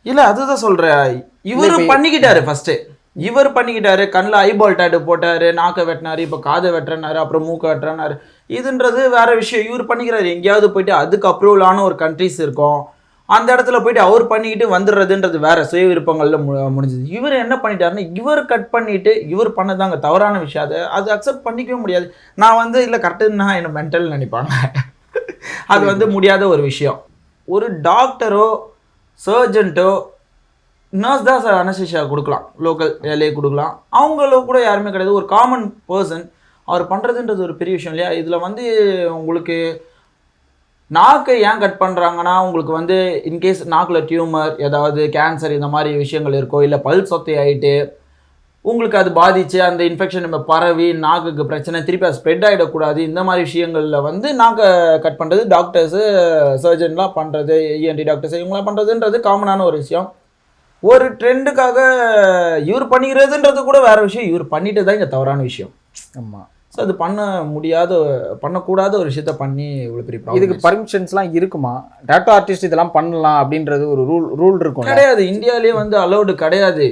இல்ல அதுதான் சொல்றேன். இவரு பண்ணிக்கிட்டாரு ஃபர்ஸ்ட். இவர் பண்ணிக்கிட்டாரு, கண்ணில் ஐபால் டேட்டு போட்டாரு, நாக்கை வெட்டினாரு, இப்போ காதை வெட்டுறனாரு, அப்புறம் மூக்கை வெட்டுறனாரு. இதுன்றது வேற விஷயம். இவர் பண்ணிக்கிறாரு. எங்கேயாவது போயிட்டு அதுக்கு அப்ரூவலான ஒரு கண்ட்ரிஸ் இருக்கும், அந்த இடத்துல போயிட்டு அவர் பண்ணிக்கிட்டு வந்துடுறதுன்றது வேற சுய விருப்பங்கள்ல முடிஞ்சது. இவர் என்ன பண்ணிட்டாருன்னா, இவர் கட் பண்ணிட்டு இவர் பண்ணதாங்க தவறான விஷயம். அது அக்செப்ட் பண்ணிக்கவே முடியாது. நான் வந்து இல்லை கரெக்டுன்னா என்ன மென்டல் நினைப்பாங்க. அது வந்து முடியாத ஒரு விஷயம். ஒரு டாக்டரோ சர்ஜன்ட்டோ நர்ஸ் தான் சார் அனஸ்தீசியா கொடுக்கலாம், லோக்கல் ஏலே கொடுக்கலாம். அவங்கள கூட யாருமே கிடையாது. ஒரு காமன் பர்சன் அவர் பண்ணுறதுன்றது ஒரு பெரிய விஷயம் இல்லையா? இதில் வந்து உங்களுக்கு நாக்கை ஏன் கட் பண்ணுறாங்கன்னா, உங்களுக்கு வந்து இன்கேஸ் நாக்கில் டியூமர், ஏதாவது கேன்சர் இந்த மாதிரி விஷயங்கள் இருக்கோ, இல்லை பல் சொத்தை ஆகிட்டு உங்களுக்கு அது பாதிச்சு அந்த இன்ஃபெக்ஷன் நம்ம பரவி நாக்குக்கு பிரச்சனை திருப்பி அது ஸ்ப்ரெட் ஆகிடக்கூடாது. இந்த மாதிரி விஷயங்களில் வந்து நாக்கை கட் பண்ணுறது டாக்டர்ஸு சர்ஜன்லாம் பண்ணுறது, இஎன்டி டாக்டர்ஸ் இவங்களாம் பண்ணுறதுன்றது காமனான ஒரு விஷயம். ஒரு ட்ரெண்டுக்காக இவர் பண்ணிக்கிறதுன்றது கூட வேற விஷயம். இவர் பண்ணிட்டு தான் இங்கே தவறான விஷயம். ஆமாம். ஸோ அது பண்ணக்கூடாத ஒரு விஷயத்த பண்ணி இவ்வளோ பெரிய ப்ராப்ளம். இதுக்கு பர்மிஷன்ஸ்லாம் இருக்குமா? டேட்டோ ஆர்டிஸ்ட் இதெல்லாம் பண்ணலாம் அப்படின்றது ஒரு ரூல் இருக்கும் கிடையாது. இந்தியாவிலேயே வந்து அலௌடு கிடையாது.